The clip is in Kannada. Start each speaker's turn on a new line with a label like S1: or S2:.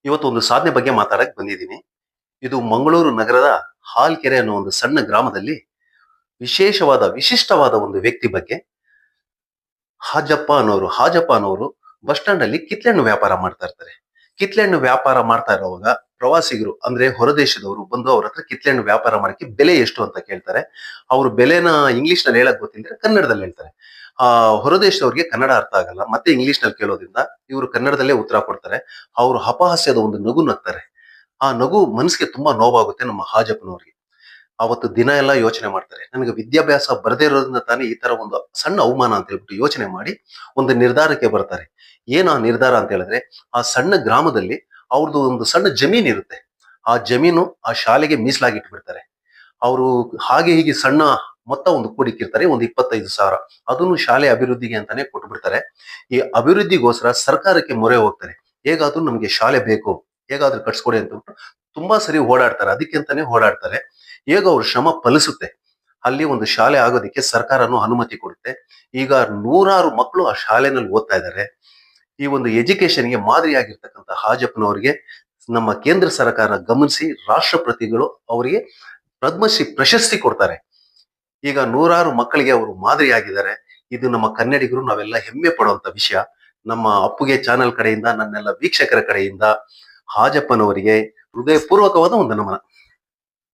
S1: ಇವತ್ತು ಒಂದು ಸಾಧನೆ ಬಗ್ಗೆ ಮಾತಾಡಕ್ ಬಂದಿದ್ದೀನಿ. ಇದು ಮಂಗಳೂರು ನಗರದ ಹಾಲ್ಕೆರೆ ಅನ್ನೋ ಒಂದು ಸಣ್ಣ ಗ್ರಾಮದಲ್ಲಿ ವಿಶಿಷ್ಟವಾದ ಒಂದು ವ್ಯಕ್ತಿ ಬಗ್ಗೆ. ಹಾಜಪ್ಪ ಅನ್ನೋರು ಬಸ್ ಸ್ಟಾಂಡ್ ಅಲ್ಲಿ ಕಿತ್ಲೆಹಣ್ಣು ವ್ಯಾಪಾರ ಮಾಡ್ತಾ ಇರ್ತಾರೆ. ಕಿತ್ಲೆಹಣ್ಣು ವ್ಯಾಪಾರ ಮಾಡ್ತಾ ಇರುವಾಗ ಪ್ರವಾಸಿಗರು ಅಂದ್ರೆ ಹೊರದೇಶದವರು ಬಂದು ಅವ್ರ ಹತ್ರ ಕಿತ್ಲೆಹಣ್ಣು ವ್ಯಾಪಾರ ಮಾಡಕ್ಕೆ ಬೆಲೆ ಎಷ್ಟು ಅಂತ ಕೇಳ್ತಾರೆ. ಅವ್ರು ಬೆಲೆನ ಇಂಗ್ಲಿಷ್ ನಲ್ಲಿ ಹೇಳಕ್ ಗೊತ್ತಿದ್ರೆ ಕನ್ನಡದಲ್ಲಿ ಹೇಳ್ತಾರೆ. ಆ ಹೊರದೇಶದವ್ರಿಗೆ ಕನ್ನಡ ಅರ್ಥ ಆಗಲ್ಲ, ಮತ್ತೆ ಇಂಗ್ಲಿಷ್ ನಲ್ಲಿ ಕೇಳೋದ್ರಿಂದ ಇವರು ಕನ್ನಡದಲ್ಲೇ ಉತ್ತರ ಕೊಡ್ತಾರೆ. ಅವರು ಅಪಹಾಸ್ಯದ ಒಂದು ನಗು ನಗ್ತಾರೆ. ಆ ನಗು ಮನಸ್ಸಿಗೆ ತುಂಬಾ ನೋವಾಗುತ್ತೆ ನಮ್ಮ ಹಾಜಪ್ಪನವ್ರಿಗೆ. ಅವತ್ತು ದಿನ ಎಲ್ಲ ಯೋಚನೆ ಮಾಡ್ತಾರೆ, ನನಗೆ ವಿದ್ಯಾಭ್ಯಾಸ ಬರದೇ ಇರೋದ್ರಿಂದ ತಾನೇ ಈ ತರ ಒಂದು ಸಣ್ಣ ಅವಮಾನ ಅಂತ ಹೇಳ್ಬಿಟ್ಟು ಯೋಚನೆ ಮಾಡಿ ಒಂದು ನಿರ್ಧಾರಕ್ಕೆ ಬರ್ತಾರೆ. ಏನು ಆ ನಿರ್ಧಾರ ಅಂತ ಹೇಳಿದ್ರೆ, ಆ ಸಣ್ಣ ಗ್ರಾಮದಲ್ಲಿ ಅವ್ರದ್ದು ಒಂದು ಸಣ್ಣ ಜಮೀನ್ ಇರುತ್ತೆ. ಆ ಜಮೀನು ಆ ಶಾಲೆಗೆ ಮೀಸಲಾಗಿ ಇಟ್ಬಿಡ್ತಾರೆ. ಅವರು ಹಾಗೆ ಹೀಗೆ ಸಣ್ಣ ಮೊತ್ತ ಒಂದು ಕೂಡಿಕ್ಕಿರ್ತಾರೆ, ಒಂದು 25,000. ಅದನ್ನು ಶಾಲೆ ಅಭಿವೃದ್ಧಿಗೆ ಅಂತಾನೆ ಕೊಟ್ಬಿಡ್ತಾರೆ. ಈ ಅಭಿವೃದ್ಧಿಗೋಸ್ಕರ ಸರ್ಕಾರಕ್ಕೆ ಮೊರೆ ಹೋಗ್ತಾರೆ. ಹೇಗಾದ್ರೂ ನಮ್ಗೆ ಶಾಲೆ ಬೇಕು, ಹೇಗಾದ್ರೂ ಕಟ್ಸ್ಕೊಡಿ ಅಂತ ಹೇಳ್ಬಿಟ್ಟು ತುಂಬಾ ಸರಿ ಓಡಾಡ್ತಾರೆ. ಅದಕ್ಕೆ ಅಂತಾನೆ ಓಡಾಡ್ತಾರೆ. ಹೇಗ ಅವ್ರ ಶ್ರಮ ಫಲಿಸುತ್ತೆ. ಅಲ್ಲಿ ಒಂದು ಶಾಲೆ ಆಗೋದಕ್ಕೆ ಸರ್ಕಾರನು ಅನುಮತಿ ಕೊಡುತ್ತೆ. ಈಗ ನೂರಾರು ಮಕ್ಕಳು ಆ ಶಾಲೆನಲ್ಲಿ ಓದ್ತಾ ಇದ್ದಾರೆ. ಈ ಒಂದು ಎಜುಕೇಶನ್ಗೆ ಮಾದರಿಯಾಗಿರ್ತಕ್ಕಂಥ ಹಾಜಪ್ಪನವರಿಗೆ ನಮ್ಮ ಕೇಂದ್ರ ಸರ್ಕಾರ ಗಮನಿಸಿ ರಾಷ್ಟ್ರಪತಿಗಳು ಅವರಿಗೆ ಪದ್ಮಶ್ರೀ ಪ್ರಶಸ್ತಿ ಕೊಡ್ತಾರೆ. ಈಗ ನೂರಾರು ಮಕ್ಕಳಿಗೆ ಅವರು ಮಾದರಿಯಾಗಿದ್ದಾರೆ. ಇದು ನಮ್ಮ ಕನ್ನಡಿಗರು ನಾವೆಲ್ಲ ಹೆಮ್ಮೆ ಪಡುವಂತ ವಿಷಯ. ನಮ್ಮ ಅಪ್ಪುಗೆ ಚಾನೆಲ್ ಕಡೆಯಿಂದ, ನನ್ನೆಲ್ಲ ವೀಕ್ಷಕರ ಕಡೆಯಿಂದ ಹಾಜಪ್ಪನವರಿಗೆ ಹೃದಯಪೂರ್ವಕವಾದ ಒಂದು ನಮನ.